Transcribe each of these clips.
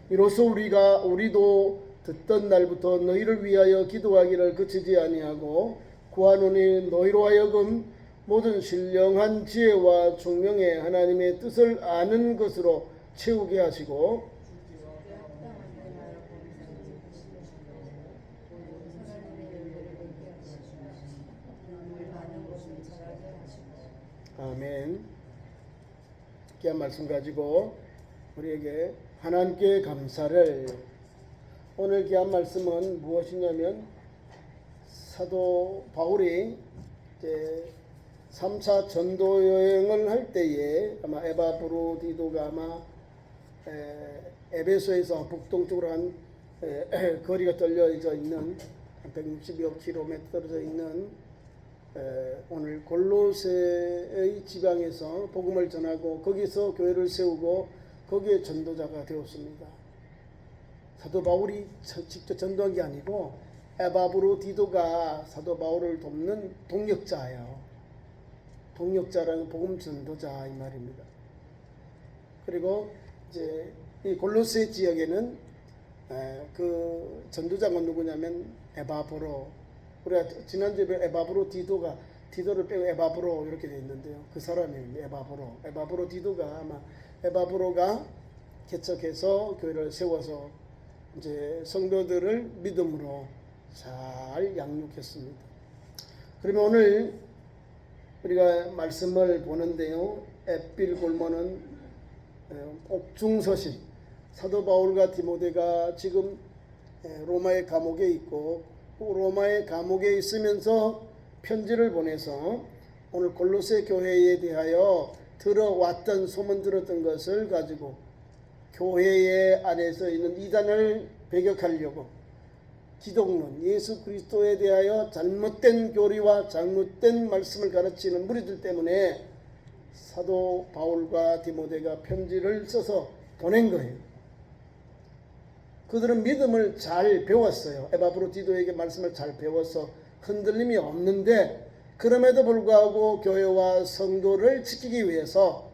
이로써 우리도 듣던 날부터 너희를 위하여 기도하기를 그치지 아니하고 구하노니 너희로 하여금 모든 신령한 지혜와 총명의 하나님의 뜻을 아는 것으로 채우게 하시고 아멘. 귀한 말씀 가지고 우리에게 하나님께 감사를. 오늘 귀한 말씀은 무엇이냐면 사도 바울이 이제 3차 전도 여행을 할 때에 아마 에바브로디도가 아마 에베소에서 북동쪽으로 한 거리가 떨어져 있는 160여 킬로미터 떨어져 있는 오늘 골로새의 지방에서 복음을 전하고 거기서 교회를 세우고 거기에 전도자가 되었습니다. 사도 바울이 직접 전도한 게 아니고 에바브로디도가 사도 바울을 돕는 동역자예요. 동역자라는 복음 전도자 이 말입니다. 그리고 이제 이 골로새 지역에는 그 전도자가 누구냐면 에바브로. 우리가 지난주에 에바브로디도가 디도를 빼고 에바브로 이렇게 돼 있는데요. 그 사람이 에바브로디도가 아마 에바브로가 개척해서 교회를 세워서 이제 성도들을 믿음으로 잘 양육했습니다. 그러면 오늘 우리가 말씀을 보는데요. 에필골모는 옥중서신 사도 바울과 디모데가 지금 로마의 감옥에 있고 로마의 감옥에 있으면서 편지를 보내서 오늘 골로새 교회에 대하여 들어왔던 소문 들었던 것을 가지고 교회의 안에서 있는 이단을 배격하려고 기독론 예수 그리스도에 대하여 잘못된 교리와 잘못된 말씀을 가르치는 무리들 때문에 사도 바울과 디모데가 편지를 써서 보낸 거예요. 그들은 믿음을 잘 배웠어요. 에바브로디도에게 말씀을 잘 배워서 흔들림이 없는데 그럼에도 불구하고 교회와 성도를 지키기 위해서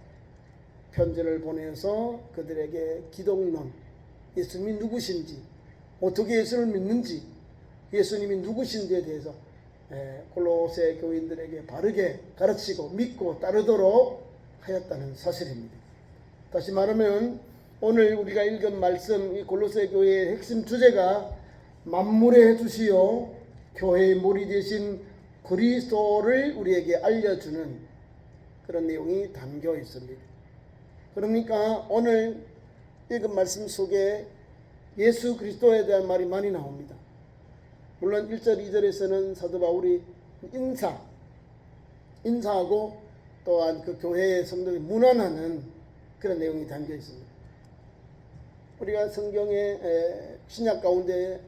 편지를 보내서 그들에게 기독론, 예수님이 누구신지, 어떻게 예수를 믿는지, 예수님이 누구신지에 대해서 골로새 교인들에게 바르게 가르치고 믿고 따르도록 하였다는 사실입니다. 다시 말하면 오늘 우리가 읽은 말씀 이 골로새 교회의 핵심 주제가 만물의 주시요 교회의 머리 되신 그리스도를 우리에게 알려주는 그런 내용이 담겨 있습니다. 그러니까 오늘 읽은 말씀 속에 예수 그리스도에 대한 말이 많이 나옵니다. 물론 1절 2절에서는 사도 바울이 인사하고 또한 그 교회의 성도를 문안하는 그런 내용이 담겨 있습니다. 우리가 성경의 신약 가운데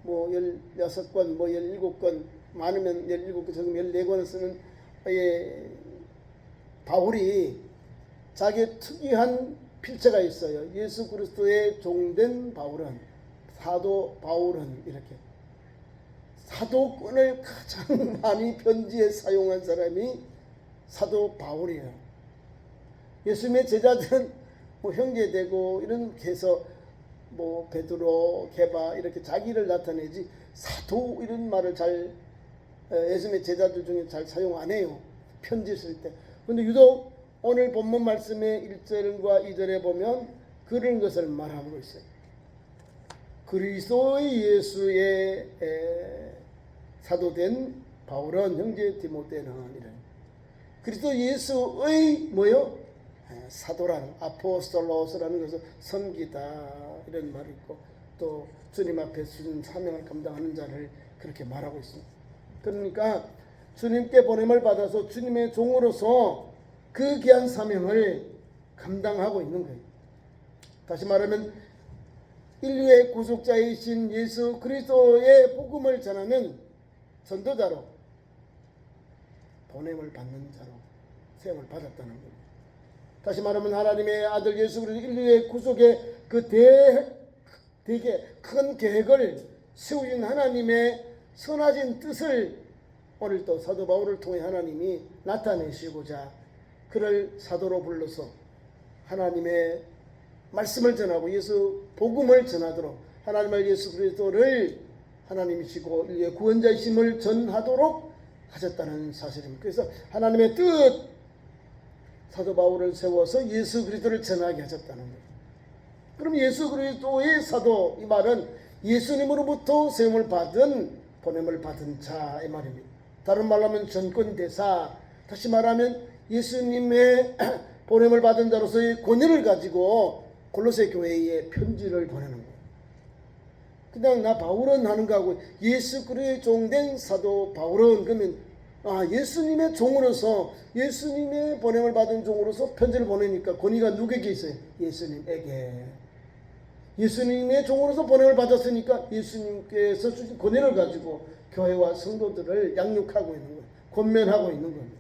뭐 16권, 뭐 17권, 많으면 17권, 적으면 14권을 쓰는 바울이 자기의 특이한 필체가 있어요. 예수 그리스도의 종된 바울은, 사도 바울은 이렇게. 사도권을 가장 많이 편지에 사용한 사람이 사도 바울이에요. 예수님의 제자들은 뭐 형제되고 이런 해서 뭐 베드로, 게바 이렇게 자기를 나타내지 사도 이런 말을 잘 예수님의 제자들 중에 잘 사용 안 해요. 편지 쓸 때. 근데 유독 오늘 본문 말씀의 1절과 2절에 보면 그런 것을 말하고 있어요. 그리스도의 예수의 사도된 바울은 형제 디모데는 이런 그리스도 예수의 뭐요? 사도라는 아포스톨로스라는 것을 섬기다 이런 말이 있고 또 주님 앞에 주신 사명을 감당하는 자를 그렇게 말하고 있습니다. 그러니까 주님께 보냄을 받아서 주님의 종으로서 그 귀한 사명을 감당하고 있는 거예요. 다시 말하면 인류의 구속자이신 예수 그리스도의 복음을 전하는 전도자로 보냄을 받는 자로 세움을 받았다는 겁니다. 다시 말하면 하나님의 아들 예수 그리스도 인류의 구속의 그 되게 큰 계획을 세우신 하나님의 선하신 뜻을 오늘 또 사도 바울을 통해 하나님이 나타내시고자 그를 사도로 불러서 하나님의 말씀을 전하고 예수 복음을 전하도록 하나님을 예수 그리스도를 하나님이시고 인류의 구원자이심을 전하도록 하셨다는 사실입니다. 그래서 하나님의 뜻 사도 바울을 세워서 예수 그리스도를 전하게 하셨다는 거예요. 그럼 예수 그리스도의 사도 이 말은 예수님으로부터 세움을 받은 보냄을 받은 자의 말입니다. 다른 말로 하면 전권대사, 다시 말하면 예수님의 보냄을 받은 자로서의 권위를 가지고 골로새 교회에 편지를 보내는 거예요. 그냥 나 바울은 하는 거하고 예수 그리스도의 종된 사도 바울은 그러면 예수님의 종으로서 예수님의 보냄을 받은 종으로서 편지를 보내니까 권위가 누구에게 있어요? 예수님에게. 예수님의 종으로서 보냄을 받았으니까 예수님께서 주신 권위를 가지고 교회와 성도들을 양육하고 있는 거예요. 권면하고 있는 겁니다.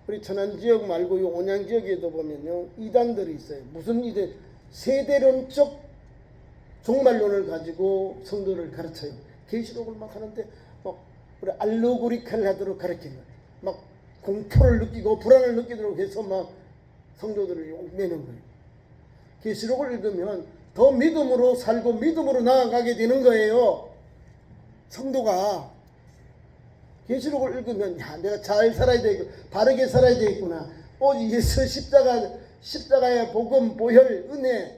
우리 천안지역 말고 이 온양지역에도 보면요, 이단들이 있어요. 무슨 이제 세대론적 종말론을 가지고 성도를 가르쳐요. 계시록을 막 하는데 막 우리 알로고리칼 하도록 가르치는 거예요. 막 공포를 느끼고 불안을 느끼도록 해서 막 성도들을 욕내는 거예요. 계시록을 읽으면 더 믿음으로 살고 믿음으로 나아가게 되는 거예요. 성도가 계시록을 읽으면 내가 잘 살아야 되고 바르게 살아야 되겠구나. 오직 예수 십자가의 복음, 보혈, 은혜,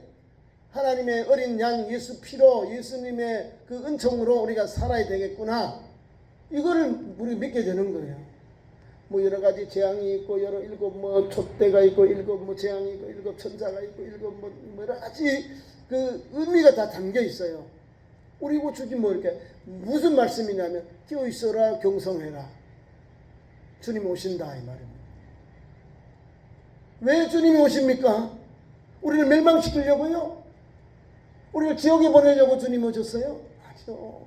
하나님의 어린 양 예수 피로 예수님의 그 은총으로 우리가 살아야 되겠구나. 이거를 우리 믿게 되는 거예요. 뭐 여러 가지 재앙이 있고 일곱 뭐 촛대가 있고 일곱 뭐 재앙이 있고 일곱 천사가 있고 일곱 뭐 여러 가지 그 의미가 다 담겨 있어요. 우리 고추기 뭐 이렇게 무슨 말씀이냐면 끼어 있어라 경성해라. 주님 오신다 이 말입니다. 왜 주님이 오십니까? 우리를 멸망시키려고요? 우리를 지옥에 보내려고 주님 오셨어요? 아니요.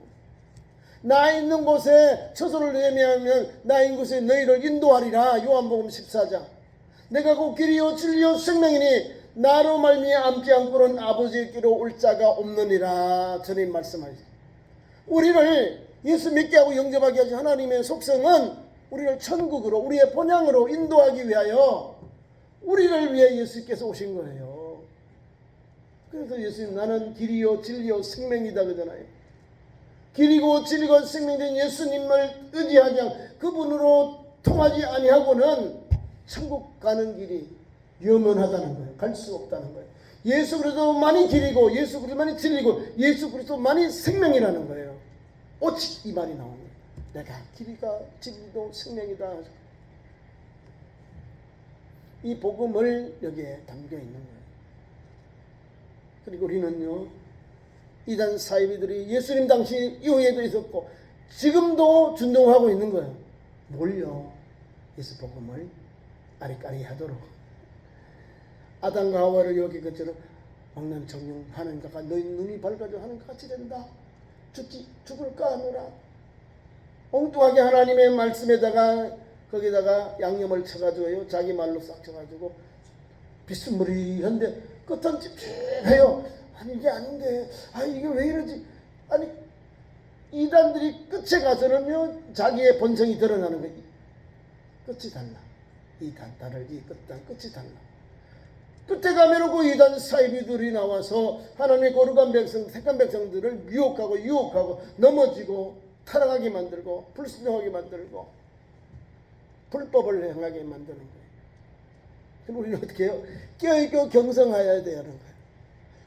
나 있는 곳에 처소를 예매하면 나 있는 곳에 너희를 인도하리라. 요한복음 14장. 내가 곧 길이요 진리요 생명이니 나로 말미암지 않고는 아버지의 길로 올 자가 없느니라. 주님 말씀하시죠. 우리를 예수 믿게 하고 영접하게 하신 하나님의 속성은 우리를 천국으로 우리의 본향으로 인도하기 위하여 우리를 위해 예수께서 오신 거예요. 그래서 예수님 나는 길이요 진리요 생명이다 그러잖아요. 길이고 진리고 생명된 예수님을 의지하지 않고 그분으로 통하지 아니하고는 천국 가는 길이 유문하다는 거예요. 갈 수 없다는 거예요. 예수 그리스도만이 길이고 예수 그리스도만이 진리고 예수 그리스도만이 생명이라는 거예요. 오직 이 말이 나오는 거예요. 내가 길이가 진리도 생명이다. 이 복음을 여기에 담겨 있는 거예요. 그리고 우리는요, 이단 사이비들이 예수님 당시 이후에도 있었고 지금도 준동하고 있는 거예요. 뭘요? 예수 복음을 아리까리 하도록. 아담과 하와를 여기 것처럼 먹는 정령 하는 자가 너희 눈이 밝아져 하는 것 같이 된다. 죽을까 하노라. 엉뚱하게 하나님의 말씀에다가 거기다가 양념을 쳐가지고요, 자기 말로 싹 쳐가지고 비스무리한데 끝은 찝찝해요. 아니 이게 아닌데, 이게 왜 이러지? 아니 이단들이 끝에 가서는요 자기의 본성이 드러나는 거예요. 끝이 달라. 이단 다를 이 끝이 달라. 끝에 가면 그 이단 사이비들이 나와서 하나님의 거룩한 백성, 택한 백성들을 유혹하고 넘어지고 타락하게 만들고 불순종하게 만들고 불법을 행하게 만드는 거예요. 그럼 우리는 어떻게 해요? 껴있고 경성하여야 되는 거예요.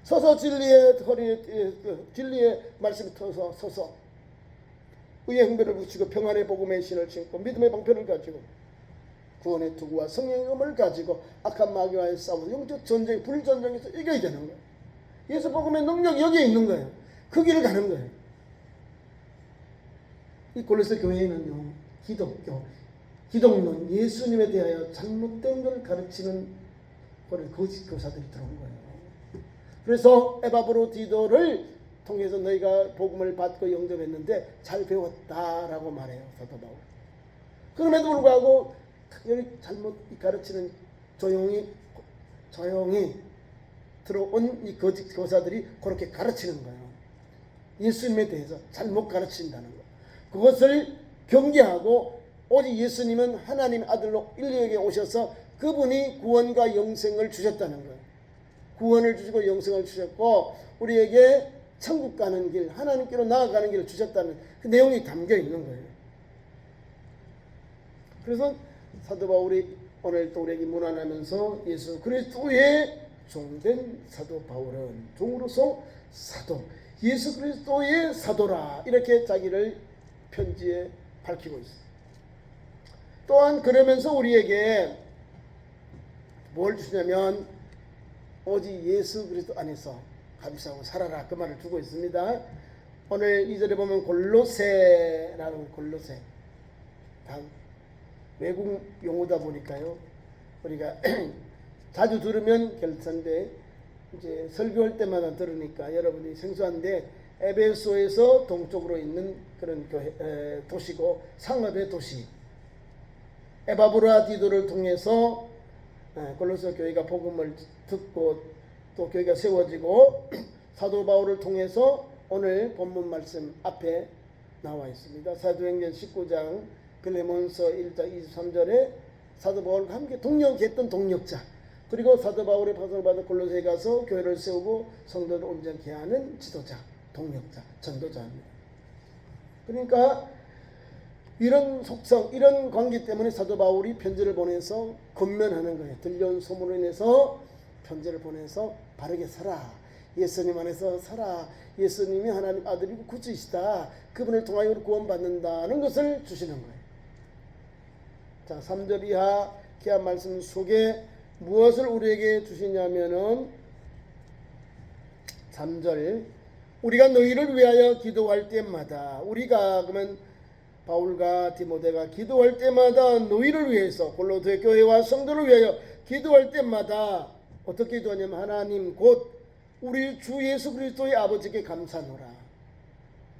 서서 진리의 말씀에 서서 의의 흥배를 붙이고 평안의 복음의 신을 신고 믿음의 방편을 가지고 구원의 투구와 성령의 음을 가지고 악한 마귀와의 싸움, 영적 전쟁, 불전쟁에서 이겨야 되는 거예요. 예수 복음의 능력이 여기에 있는 거예요. 그 길을 가는 거예요. 이 골로새 교회에는요, 기독론, 예수님에 대하여 잘못된 것을 가르치는 그런 거짓 교사들이 들어온 거예요. 그래서 에바브로디도를 통해서 너희가 복음을 받고 영접했는데 잘 배웠다라고 말해요, 사도 바울. 그럼에도 불구하고 잘못 가르치는 조용히 들어온 이 거짓 교사들이 그렇게 가르치는 거예요. 예수님에 대해서 잘못 가르친다는 거. 그것을 경계하고 오직 예수님은 하나님의 아들로 인류에게 오셔서 그분이 구원과 영생을 주셨다는 거예요. 구원을 주시고 영생을 주셨고 우리에게 천국 가는 길, 하나님께로 나아가는 길을 주셨다는 그 내용이 담겨 있는 거예요. 그래서 사도 바울이 오늘 또 우리에게 문안하면서 예수 그리스도의 종된 사도 바울은 종으로서 사도, 예수 그리스도의 사도라 이렇게 자기를 편지에 밝히고 있어요. 또한 그러면서 우리에게 뭘 주냐면 오직 예수 그리스도 안에서 감사하고 살아라 그 말을 주고 있습니다. 오늘 2절에 보면 골로새라는 골로새 다음 외국 용어다 보니까요 우리가 자주 들으면 괜찮은데 이제 설교할 때마다 들으니까 여러분이 생소한데 에베소에서 동쪽으로 있는 그런 도시고 상업의 도시 에바브라디도를 통해서 골로새 교회가 복음을 듣고 또 교회가 세워지고 사도 바울을 통해서 오늘 본문 말씀 앞에 나와 있습니다. 사도행전 19장 빌레몬서 1장 23절에 사도 바울과 함께 동역했던 동역자 그리고 사도 바울의 파송을 받아 골로새에 가서 교회를 세우고 성도를 온전케 하는 지도자, 동역자, 전도자입니다. 그러니까 이런 속성, 이런 관계 때문에 사도 바울이 편지를 보내서 권면하는 거예요. 들려온 소문으로 인해서 편지를 보내서 바르게 살아. 예수님 안에서 살아. 예수님이 하나님 아들이고 구주이시다. 그분을 통하여 구원받는다는 것을 주시는 거예요. 자, 3절 이하 기한 말씀 속에 무엇을 우리에게 주시냐면은 3절 우리가 너희를 위하여 기도할 때마다 우리가 그러면 바울과 디모데가 기도할 때마다 너희를 위해서 골로새 교회와 성도를 위하여 기도할 때마다 어떻게 기도하냐면 하나님 곧 우리 주 예수 그리스도의 아버지께 감사하노라.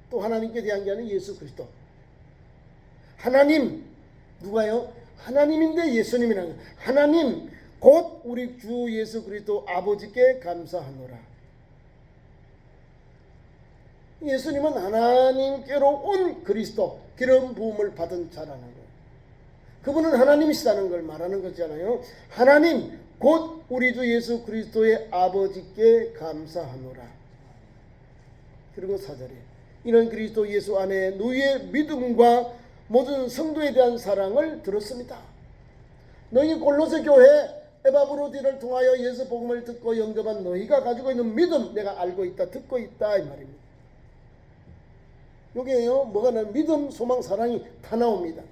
또 하나님께 대한 게 아니라 예수 그리스도 하나님 누가요? 하나님인데 예수님이라는 거예요. 하나님 곧 우리 주 예수 그리스도 아버지께 감사하노라. 예수님은 하나님께로 온 그리스도 기름 부음을 받은 자라는 거예요. 그분은 하나님이시다는 걸 말하는 거잖아요. 하나님 곧 우리 주 예수 그리스도의 아버지께 감사하노라. 그리고 4절에 이는 그리스도 예수 안에 너희의 믿음과 모든 성도에 대한 사랑을 들었습니다. 너희 골로새 교회 에바브로디를 통하여 예수 복음을 듣고 영접한 너희가 가지고 있는 믿음 내가 알고 있다 듣고 있다 이 말입니다. 여기에요 뭐가 나면 믿음 소망 사랑이 다 나옵니다.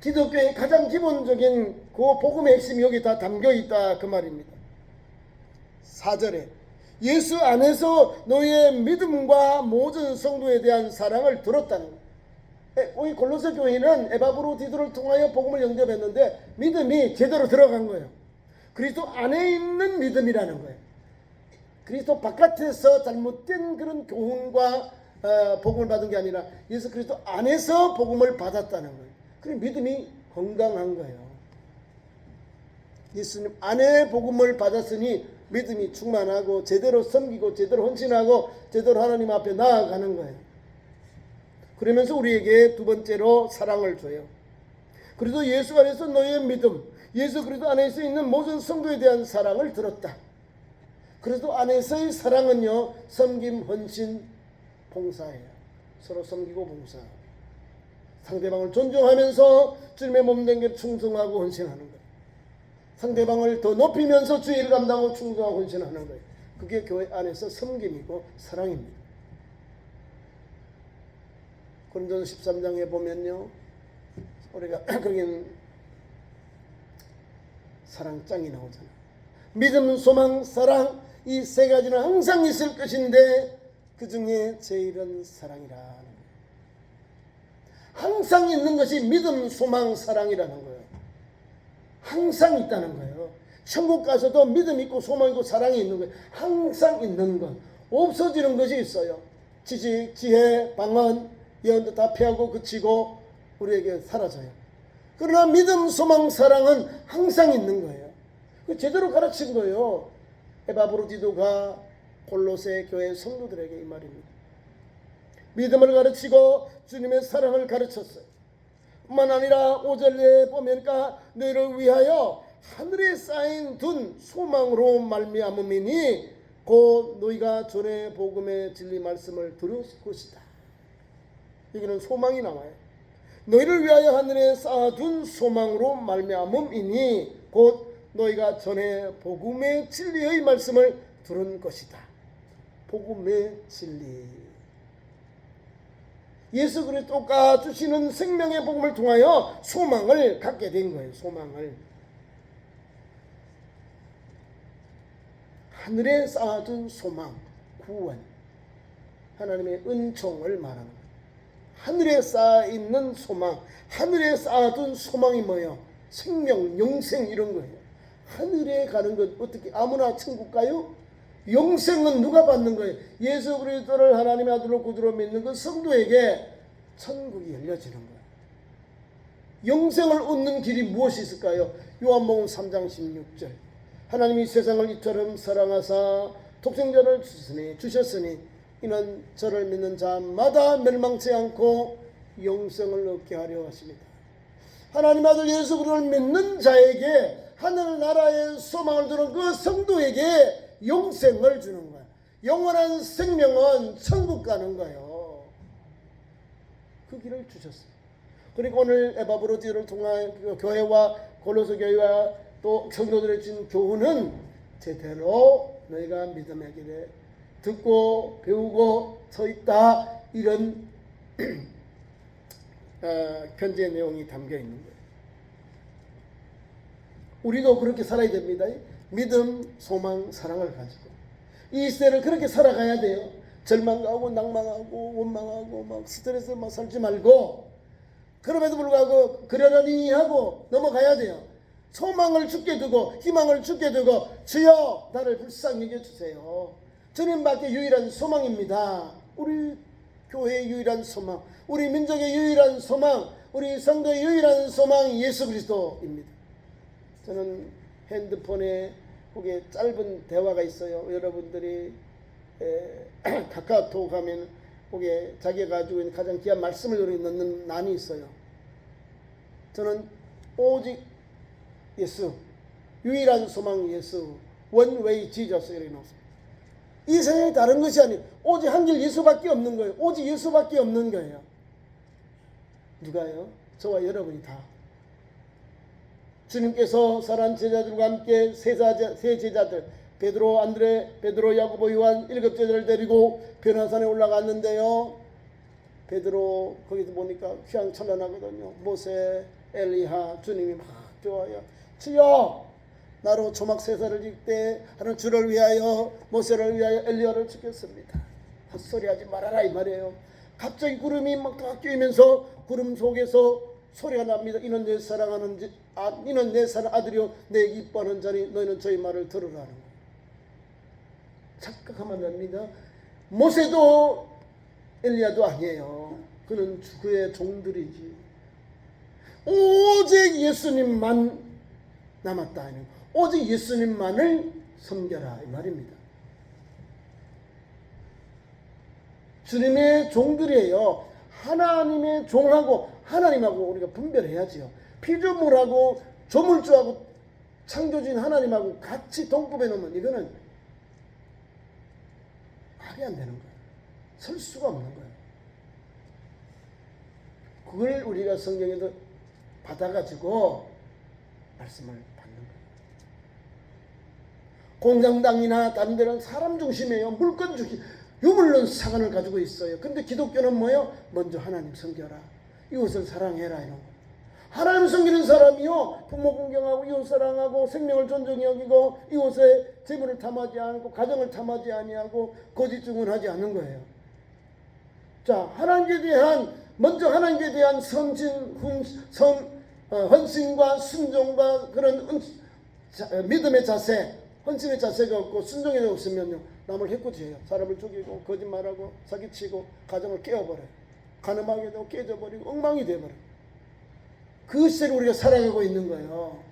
기독교의 가장 기본적인 그 복음의 핵심이 여기 다 담겨 있다 그 말입니다. 4절에 예수 안에서 너희의 믿음과 모든 성도에 대한 사랑을 들었다는 거예요. 이 골로새 교회는 에바브로디도를 통하여 복음을 영접했는데 믿음이 제대로 들어간 거예요. 그리스도 안에 있는 믿음이라는 거예요. 그리스도 바깥에서 잘못된 그런 교훈과 복음을 받은 게 아니라 예수 그리스도 안에서 복음을 받았다는 거예요. 그래서 믿음이 건강한 거예요. 예수님 안에 복음을 받았으니 믿음이 충만하고 제대로 섬기고 제대로 헌신하고 제대로 하나님 앞에 나아가는 거예요. 그러면서 우리에게 두 번째로 사랑을 줘요. 그래서 예수 안에서 너희의 믿음, 예수 그리스도 안에서 있는 모든 성도에 대한 사랑을 들었다. 그래도 안에서의 사랑은요 섬김, 헌신, 봉사예요. 서로 섬기고 봉사. 상대방을 존중하면서 주님의 몸된 게 충성하고 헌신하는 거예요. 상대방을 더 높이면서 주의 일을 감당하고 충성하고 헌신하는 거예요. 그게 교회 안에서 섬김이고 사랑입니다. 고린도서 13장에 보면요 우리가 거기는 사랑장이 나오잖아요. 믿음, 소망, 사랑 이 세 가지는 항상 있을 것인데 그 중에 제일은 사랑이라 하는 거예요. 항상 있는 것이 믿음, 소망, 사랑이라는 거예요. 항상 있다는 거예요. 천국 가서도 믿음 있고 소망 있고 사랑이 있는 거예요. 항상 있는 것. 없어지는 것이 있어요. 지식, 지혜, 방언, 예언도 다 피하고 그치고 우리에게 사라져요. 그러나 믿음, 소망, 사랑은 항상 있는 거예요. 제대로 가르친 거예요. 에바브로디도가 골로새 교회 성도들에게 이 말입니다. 믿음을 가르치고 주님의 사랑을 가르쳤어요. 뿐만 아니라 5절에 보면까 너희를 위하여 하늘에 쌓인 둔 소망으로 말미암음이니 곧 너희가 전에 복음의 진리 말씀을 들을 것이다. 여기는 소망이 나와요. 너희를 위하여 하늘에 쌓아둔 소망으로 말미암음이니 곧 너희가 전에 복음의 진리의 말씀을 들은 것이다. 복음의 진리. 예수 그리스도가 주시는 생명의 복음을 통하여 소망을 갖게 된 거예요. 소망을. 하늘에 쌓아둔 소망, 구원. 하나님의 은총을 말하는 거예요. 하늘에 쌓아있는 소망, 하늘에 쌓아둔 소망이 뭐예요? 생명, 영생 이런 거예요. 하늘에 가는 것 어떻게 아무나 천국 가요? 영생은 누가 받는 거예요? 예수 그리스도를 하나님의 아들로 구주로 믿는 그 성도에게 천국이 열려지는 거예요. 영생을 얻는 길이 무엇이 있을까요? 요한복음 3장 16절 하나님이 세상을 이처럼 사랑하사 독생자를 주셨으니 이는 저를 믿는 자마다 멸망치 않고 영생을 얻게 하려 하십니다. 하나님 아들 예수 그리스도를 믿는 자에게 하늘나라의 소망을 두는 그 성도에게 영생을 주는 거야. 영원한 생명은 천국 가는 거예요. 그 길을 주셨어요. 그리고 오늘 에바브로디오를 통한 교회와 골로새 교회와 또 성도들의 준 교훈은 제대로 너희가 믿음의 길에 듣고 배우고 서 있다 이런 편지의 내용이 담겨 있는 거예요. 우리도 그렇게 살아야 됩니다. 믿음, 소망, 사랑을 가지고 이 시대를 그렇게 살아가야 돼요. 절망하고 낭망하고 원망하고 막 스트레스 막 살지 말고 그럼에도 불구하고 그러려니 하고 넘어가야 돼요. 소망을 주께 두고 희망을 주께 두고 주여 나를 불쌍히 여겨주세요. 주님밖에 유일한 소망입니다. 우리 교회의 유일한 소망, 우리 민족의 유일한 소망, 우리 성도의 유일한 소망 예수 그리스도입니다. 저는 핸드폰에 거기에 짧은 대화가 있어요. 여러분들이 카카오톡 하면 거기에 자기가 가지고 있는 가장 귀한 말씀을 넣는 난이 있어요. 저는 오직 예수, 유일한 소망 예수, One way Jesus 이렇게 넣었어요. 이 세상에 다른 것이 아니에요. 오직 한 길 예수밖에 없는 거예요. 오직 예수밖에 없는 거예요. 누가요? 저와 여러분이 다. 주님께서 사랑하는 제자들과 함께 세 제자들 베드로, 안드레, 베드로, 야고보, 요한 7제자를 데리고 변화산에 올라갔는데요. 베드로 거기서 보니까 휘황찬란하거든요. 모세, 엘리야 주님이 막 좋아요. 주여 나로 초막 세사를 읽되 하는 주를 위하여 모세를 위하여 엘리야를 죽였습니다. 헛소리하지 말아라 이 말이에요. 갑자기 구름이 막 끼면서 구름 속에서 소리가 납니다. 이는 내 사랑하는 이는 내 사랑 아들이요 내 기뻐하는 자니 너희는 저희 말을 들으라는 거예요. 착각하면 안 됩니다. 모세도 엘리야도 아니에요. 그는 그의 종들이지. 오직 예수님만 남았다. 오직 예수님만을 섬겨라 이 말입니다. 주님의 종들이에요. 하나님의 종하고 하나님하고 우리가 분별해야지요. 피조물하고 조물주하고 창조주인 하나님하고 같이 동급해 놓으면 이거는 말이 안 되는 거예요. 설 수가 없는 거예요. 그걸 우리가 성경에서 받아가지고 말씀을 받는 거예요. 공장당이나 다른 데는 사람 중심이에요. 물건 중심. 유물론 사관을 가지고 있어요. 근데 기독교는 뭐예요? 먼저 하나님 섬겨라. 이웃을 사랑해라 이런 거. 하나님 섬기는 사람이요. 부모 공경하고 이웃 사랑하고 생명을 존중히 여기고 이웃의 재물을 탐하지 않고 가정을 탐하지 아니하고 거짓 증언하지 않는 거예요. 자, 하나님께 대한 먼저 하나님께 대한 헌신과 순종과 그런 믿음의 자세, 헌신의 자세가 없고 순종이 없으면요 남을 해코지해요. 사람을 죽이고 거짓말하고 사기치고 가정을 깨어버려요. 가늠하게 되고 깨져버리고 엉망이 돼버려요. 그 시대를 우리가 살아가고 있는 거예요.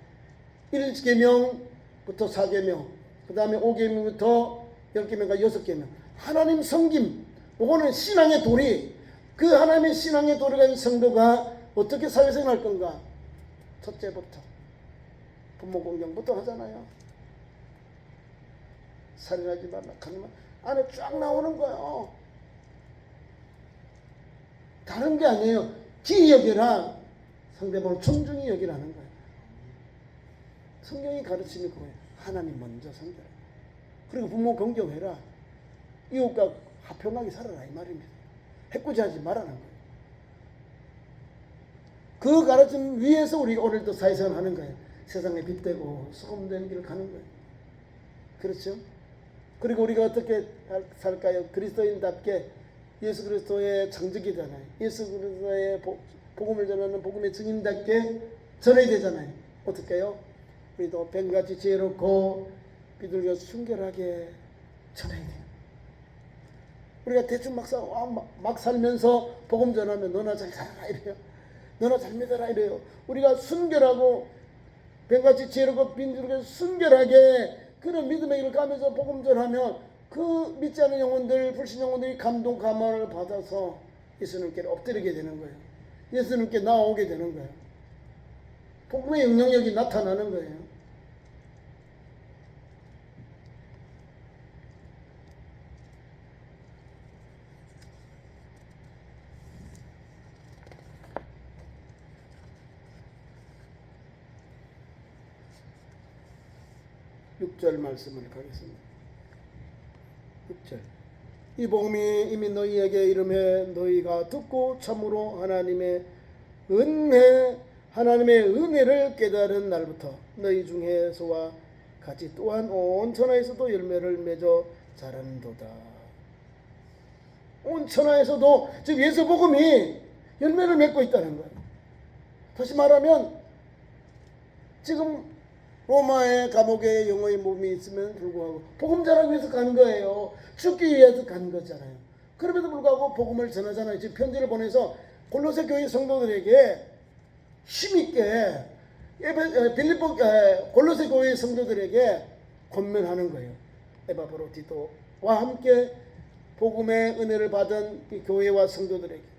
1계명부터 4계명, 그 다음에 5계명부터 10계명과 6계명. 하나님 섬김, 이거는 신앙의 도리. 그 하나님의 신앙의 도리가 있는 성도가 어떻게 사회생활 할 건가? 첫째부터 부모 공경부터 하잖아요. 살인하지 말라 하면 안에 쫙 나오는 거예요. 다른 게 아니에요. 기이 여기라, 상대방을 존중히 여기라는 거예요. 성경이 가르치는 거예요. 하나님 먼저 상대라. 그리고 부모 공경해라. 이웃과 화평하게 살아라 이 말입니다. 해코지하지 말라는 거예요. 그 가르침 위에서 우리가 오늘도 사회생활 하는 거예요. 세상에 빛되고 소금된 길을 가는 거예요. 그렇죠? 그리고 우리가 어떻게 살까요? 그리스도인답게 예수 그리스도의 장적이잖아요. 예수 그리스도의 복음을 전하는 복음의 증인답게 전해야 되잖아요. 어떻게 해요? 우리도 뱀같이 지혜롭고 비둘기가 순결하게 전해야 돼요. 우리가 대충 막 살면서 복음 전하면 너나 잘 살아라 이래요. 너나 잘 믿어라 이래요. 우리가 순결하고 뱀같이 지혜롭고 비둘기가 순결하게 그런 믿음의 길을 가면서 복음 전하면 그 믿지 않는 영혼들, 불신 영혼들이 감동, 감화를 받아서 예수님께 엎드리게 되는 거예요. 예수님께 나오게 되는 거예요. 복음의 영향력이 나타나는 거예요. 육 절 말씀을 가겠습니다. 6절. 이 복음이 이미 너희에게 이름해 너희가 듣고 참으로 하나님의 은혜를 깨달은 날부터 너희 중에서와 같이 또한 온 천하에서도 열매를 맺어 자라는도다. 온 천하에서도 즉 예수 복음이 열매를 맺고 있다는 거예요. 다시 말하면 지금 로마의 감옥에 영혼의 몸이 있으면 불구하고 복음 전하기 위해서 간 거예요. 죽기 위해서 간 거잖아요. 그럼에도 불구하고 복음을 전하잖아요. 지금 편지를 보내서 골로새 교회 성도들에게 힘있게 골로새 교회 성도들에게 권면하는 거예요. 에바브로디도와 함께 복음의 은혜를 받은 이 교회와 성도들에게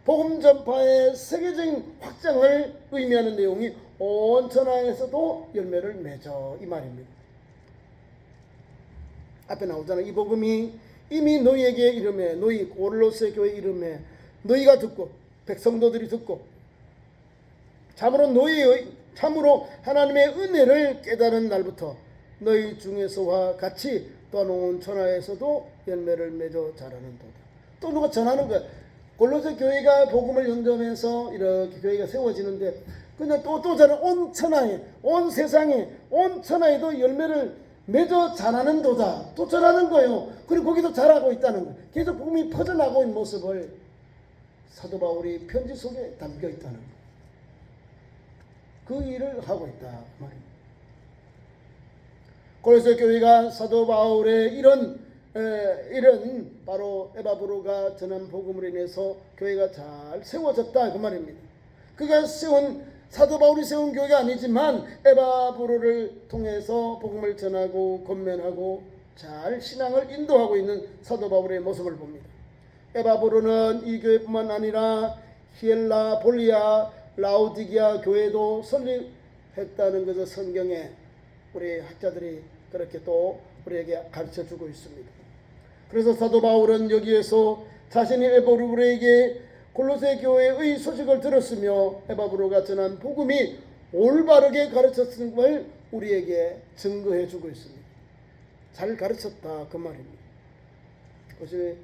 복음 전파의 세계적인 확장을 의미하는 내용이 온 천하에서도 열매를 맺어 이 말입니다. 앞에 나오잖아요. 이 복음이 이미 너희에게 이름에 너희 골로새 교회 이름에 너희가 듣고 백성도들이 듣고 참으로 하나님의 은혜를 깨달은 날부터 너희 중에서와 같이 또한 온 천하에서도 열매를 맺어 자라는도다. 또 누가 전하는 거야. 골로새 교회가 복음을 영접해서 이렇게 교회가 세워지는데 그냥 또 저는 온 천하에 온 세상에 온 천하에도 열매를 맺어 자라는도다. 또 전하는 거예요. 그리고 거기도 자라고 있다는 거예요. 계속 복음이 퍼져나가고 있는 모습을 사도 바울이 편지 속에 담겨 있다는 거예요. 그 일을 하고 있다 말입니다. 골로새 교회가 사도 바울의 이런 바로 에바브로가 전한 복음으로 인해서 교회가 잘 세워졌다 그 말입니다. 그가 사도 바울이 세운 교회가 아니지만 에바브로를 통해서 복음을 전하고 권면하고 잘 신앙을 인도하고 있는 사도 바울의 모습을 봅니다. 에바브로는 이 교회뿐만 아니라 히엘라, 볼리아, 라오디게아 교회도 설립했다는 것을 성경에 우리 학자들이 그렇게 또 우리에게 가르쳐주고 있습니다. 그래서 사도 바울은 여기에서 자신이 에바브로에게 골로새 교회의 소식을 들었으며 에바브로가 전한 복음이 올바르게 가르쳤은 걸 우리에게 증거해 주고 있습니다. 잘 가르쳤다 그 말입니다. 그것이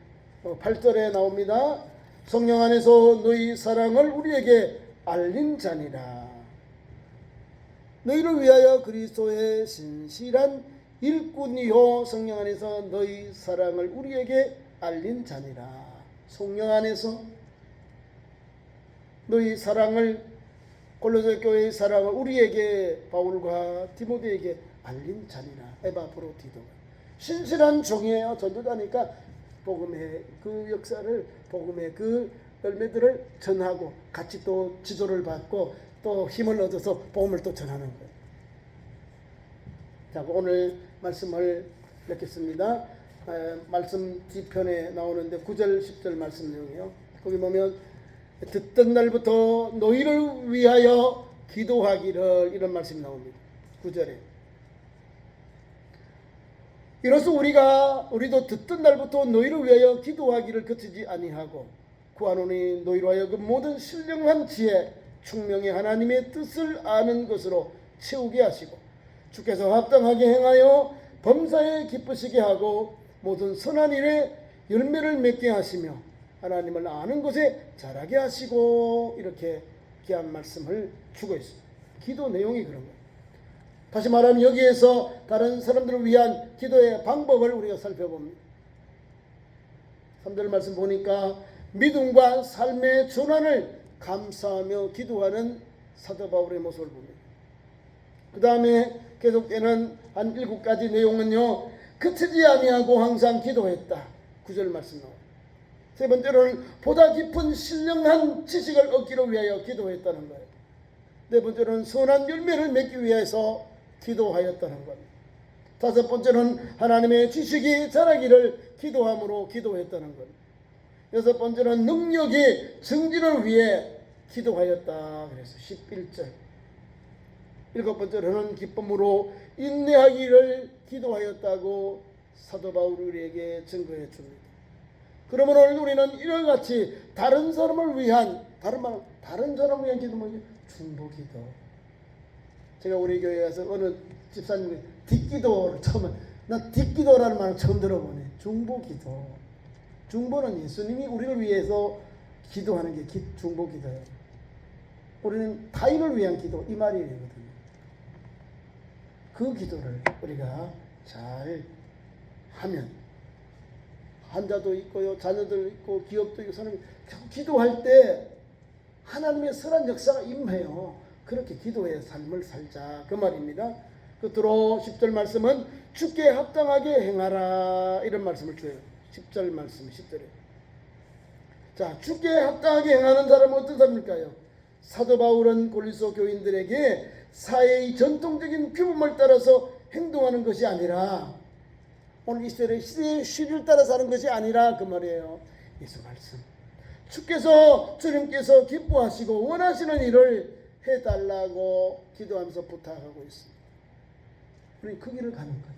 8절에 나옵니다. 성령 안에서 너희 사랑을 우리에게 알린 자니라. 너희를 위하여 그리스도의 신실한 일꾼이요 성령 안에서 너희 사랑을 우리에게 알린 자니라. 성령 안에서 너희 사랑을 골로새 교회의 사랑을 우리에게 바울과 디모데에게 알린 자니라. 에바브로디도 신실한 종이에요. 전도자니까 복음의 그 역사를 복음의 그 열매들을 전하고 같이 또 지도를 받고 또 힘을 얻어서 복음을 또 전하는 거예요. 자, 오늘 말씀을 읽겠습니다. 말씀 뒤편에 나오는데 9절 10절 말씀 내용이요. 거기 보면 듣던 날부터 너희를 위하여 기도하기를, 이런 말씀이 나옵니다. 9절에. 이로써 우리도 듣던 날부터 너희를 위하여 기도하기를 그치지 아니하고 구하노니 너희로 하여금 모든 신령한 지혜 총명의 하나님의 뜻을 아는 것으로 채우게 하시고 주께서 합당하게 행하여 범사에 기쁘시게 하고 모든 선한 일에 열매를 맺게 하시며 하나님을 아는 것에 자라게 하시고, 이렇게 귀한 말씀을 주고 있습니다. 기도 내용이 그런 거예요. 다시 말하면 여기에서 다른 사람들을 위한 기도의 방법을 우리가 살펴봅니다. 3절 말씀 보니까 믿음과 삶의 전환을 감사하며 기도하는 사도 바울의 모습을 봅니다. 그 다음에 계속되는 한 7가지 내용은요, 그치지 아니하고 항상 기도했다. 9절 말씀 나와요. 세 번째로는 보다 깊은 신령한 지식을 얻기를 위하여 기도했다는 거예요. 네 번째로는 선한 열매를 맺기 위해서 기도하였다는 것. 다섯 번째는 하나님의 지식이 자라기를 기도함으로 기도했다는 것. 여섯 번째는 능력의 증진을 위해 기도하였다. 그래서 11절. 일곱 번째로는 기쁨으로 인내하기를 기도하였다고 사도 바울이 우리에게 증거해 줍니다. 그러므로 오늘 우리는 이와 같이 다른 사람을 위한, 다른 사람을 위한 기도, 뭐죠? 중보기도. 제가 우리 교회에 가서 어느 집사님이 뒷기도를 나 뒷기도라는 말을 처음 들어보네. 중보기도. 중보는 예수님이 우리를 위해서 기도하는 게 중보기도예요. 우리는 타인을 위한 기도, 이 말이 되거든요. 그 기도를 우리가 잘 하면, 환자도 있고요, 자녀도 있고, 기업도 있고, 사람이 기도할 때 하나님의 선한 역사가 임해요. 그렇게 기도의 삶을 살자, 그 말입니다. 끝으로 10절 말씀은 주께 합당하게 행하라, 이런 말씀을 줘요. 10절 말씀, 10절에. 자, 주께 합당하게 행하는 사람은 어떤 사람일까요? 사도 바울은 고린도 교인들에게 사회의 전통적인 규범을 따라서 행동하는 것이 아니라, 오늘 이 시대의 시를 따라서 하는 것이 아니라, 그 말이에요. 예수 말씀. 주님께서 기뻐하시고 원하시는 일을 해달라고 기도하면서 부탁하고 있습니다. 우리 그 길을 가는 거예요.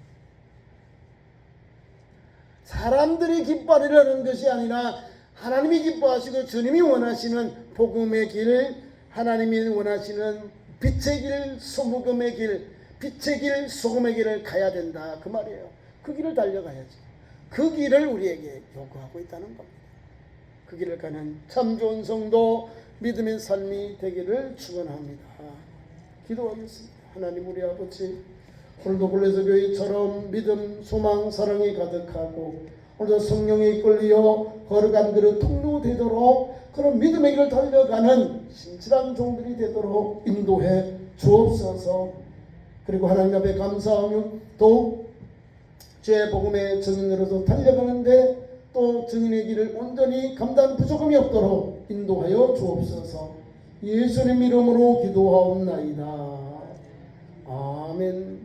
사람들이 기뻐하려는 것이 아니라 하나님이 기뻐하시고 주님이 원하시는 복음의 길, 하나님이 원하시는 빛의 길, 소금의 길, 빛의 길, 소금의 길을 가야 된다, 그 말이에요. 그 길을 달려가야지. 그 길을 우리에게 요구하고 있다는 겁니다. 그 길을 가는 참 좋은 성도, 믿음의 삶이 되기를 축원합니다. 기도하겠습니다. 하나님 우리 아버지, 오늘도 골로새 교회처럼 믿음, 소망, 사랑이 가득하고 오늘도 성령에 이끌려 걸어간 그릇 통로 되도록, 그런 믿음의 길을 달려가는 신실한 종들이 되도록 인도해 주옵소서. 그리고 하나님 앞에 감사하며 또 주의 복음의 증인으로서 달려가는데 또 증인의 길을 온전히 감당 부족함이 없도록 인도하여 주옵소서. 예수님 이름으로 기도하옵나이다. 아멘.